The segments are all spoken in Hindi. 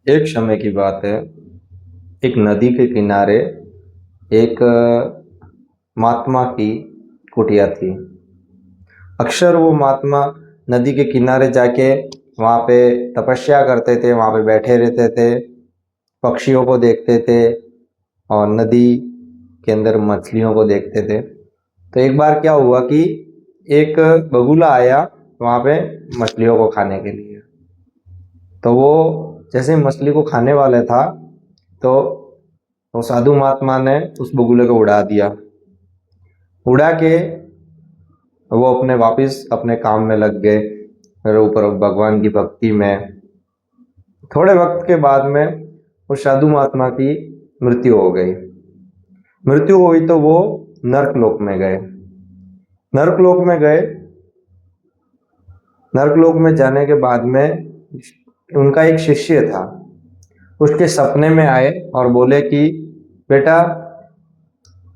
एक समय की बात है। एक नदी के किनारे एक महात्मा की कुटिया थी। अक्सर वो महात्मा नदी के किनारे जाके वहाँ पे तपस्या करते थे, वहाँ पे बैठे रहते थे, पक्षियों को देखते थे और नदी के अंदर मछलियों को देखते थे। तो एक बार क्या हुआ कि एक बगुला आया वहाँ पे मछलियों को खाने के लिए। तो वो जैसे ही मछली को खाने वाले था तो वो साधु महात्मा ने उस बगुले को उड़ा दिया। उड़ा के वो अपने वापस अपने काम में लग गए, मेरे ऊपर भगवान की भक्ति में। थोड़े वक्त के बाद में उस साधु महात्मा की मृत्यु हो गई। मृत्यु हुई तो वो नर्कलोक में गए। नर्कलोक में गए। नर्कलोक में जाने के बाद में उनका एक शिष्य था, उसके सपने में आए और बोले कि बेटा,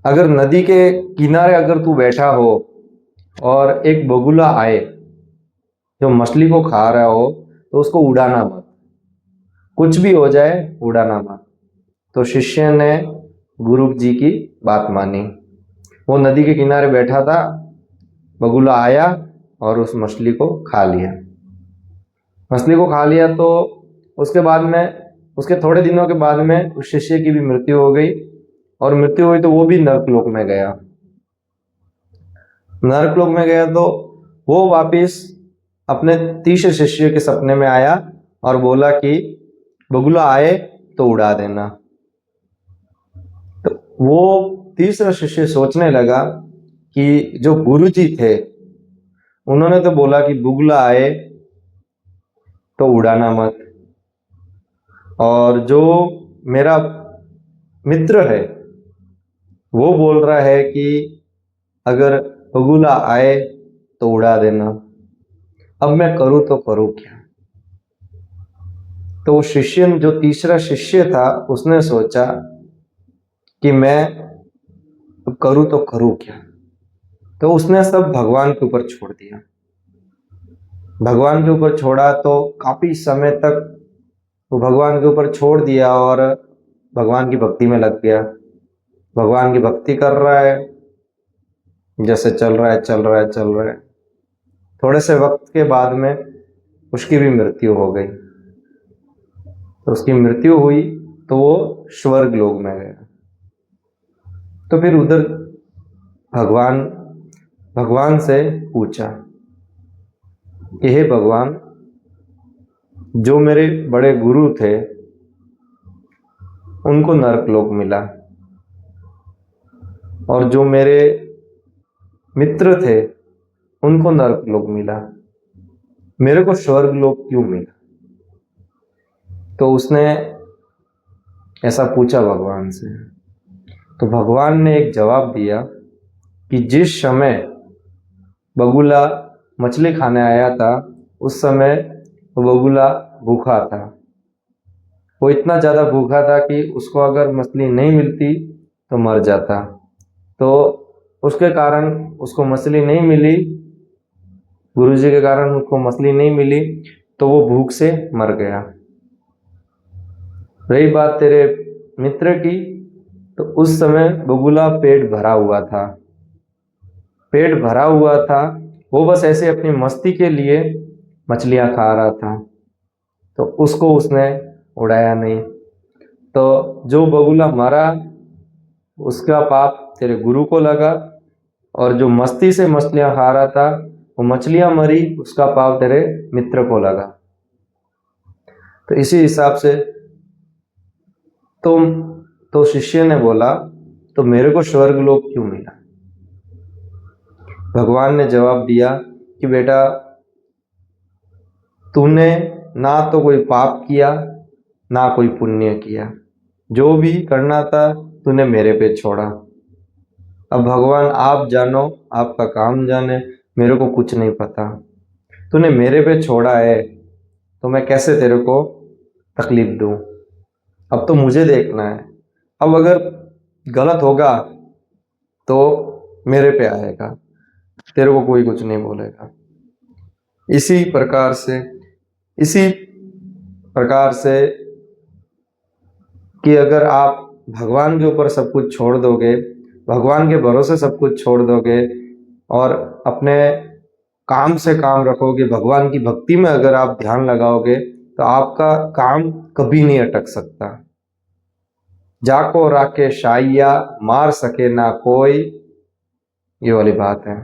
अगर नदी के किनारे अगर तू बैठा हो और एक बगुला आए जो मछली को खा रहा हो तो उसको उड़ाना मत, कुछ भी हो जाए उड़ाना मत। तो शिष्य ने गुरु जी की बात मानी। वो नदी के किनारे बैठा था, बगुला आया और उस मछली को खा लिया। मछली को खा लिया तो उसके बाद में, उसके थोड़े दिनों के बाद में उस शिष्य की भी मृत्यु हो गई। और मृत्यु हुई तो वो भी नर्कलोक में गया। नर्कलोक में गया तो वो वापिस अपने तीसरे शिष्य के सपने में आया और बोला कि बगुला आए तो उड़ा देना। तो वो तीसरा शिष्य सोचने लगा कि जो गुरु जी थे उन्होंने तो बोला कि बगुला आए तो उड़ाना मत, और जो मेरा मित्र है वो बोल रहा है कि अगर बगुला आए तो उड़ा देना। अब मैं करूं तो करूं क्या? तो वो शिष्य, जो तीसरा शिष्य था, उसने सोचा कि मैं करूं तो करूं क्या। तो उसने सब भगवान के ऊपर छोड़ दिया। भगवान के ऊपर छोड़ा तो काफी समय तक वो भगवान के ऊपर छोड़ दिया और भगवान की भक्ति में लग गया। भगवान की भक्ति कर रहा है, जैसे चल रहा है चल रहा है चल रहा है। थोड़े से वक्त के बाद में उसकी भी मृत्यु हो गई। तो उसकी मृत्यु हुई तो वो स्वर्ग लोक में गया। तो फिर उधर भगवान भगवान से पूछा कि हे भगवान, जो मेरे बड़े गुरु थे उनको नरकलोक मिला, और जो मेरे मित्र थे उनको नरकलोक मिला, मेरे को स्वर्ग लोक क्यों मिला? तो उसने ऐसा पूछा भगवान से। तो भगवान ने एक जवाब दिया कि जिस समय बगुला मछली खाने आया था उस समय वो बगुला भूखा था। वो इतना ज़्यादा भूखा था कि उसको अगर मछली नहीं मिलती तो मर जाता। तो उसके कारण उसको मछली नहीं मिली, गुरुजी के कारण उसको मछली नहीं मिली, तो वो भूख से मर गया। रही बात तेरे मित्र की, तो उस समय बगुला पेट भरा हुआ था। पेट भरा हुआ था, वो बस ऐसे अपनी मस्ती के लिए मछलियां खा रहा था, तो उसको उसने उड़ाया नहीं। तो जो बगुला मरा उसका पाप तेरे गुरु को लगा, और जो मस्ती से मछलियां खा रहा था वो मछलियां मरी, उसका पाप तेरे मित्र को लगा। तो इसी हिसाब से तुम, तो शिष्य ने बोला तो मेरे को स्वर्ग लोक क्यों मिला? भगवान ने जवाब दिया कि बेटा, तूने ना तो कोई पाप किया ना कोई पुण्य किया, जो भी करना था तूने मेरे पे छोड़ा। अब भगवान आप जानो, आपका काम जाने, मेरे को कुछ नहीं पता। तूने मेरे पे छोड़ा है तो मैं कैसे तेरे को तकलीफ दूं? अब तो मुझे देखना है। अब अगर गलत होगा तो मेरे पे आएगा, तेरे को कोई कुछ नहीं बोलेगा। इसी प्रकार से कि अगर आप भगवान के ऊपर सब कुछ छोड़ दोगे, भगवान के भरोसे सब कुछ छोड़ दोगे और अपने काम से काम रखोगे, भगवान की भक्ति में अगर आप ध्यान लगाओगे तो आपका काम कभी नहीं अटक सकता। जाको राखे शाइया, मार सके ना कोई, ये वाली बात है।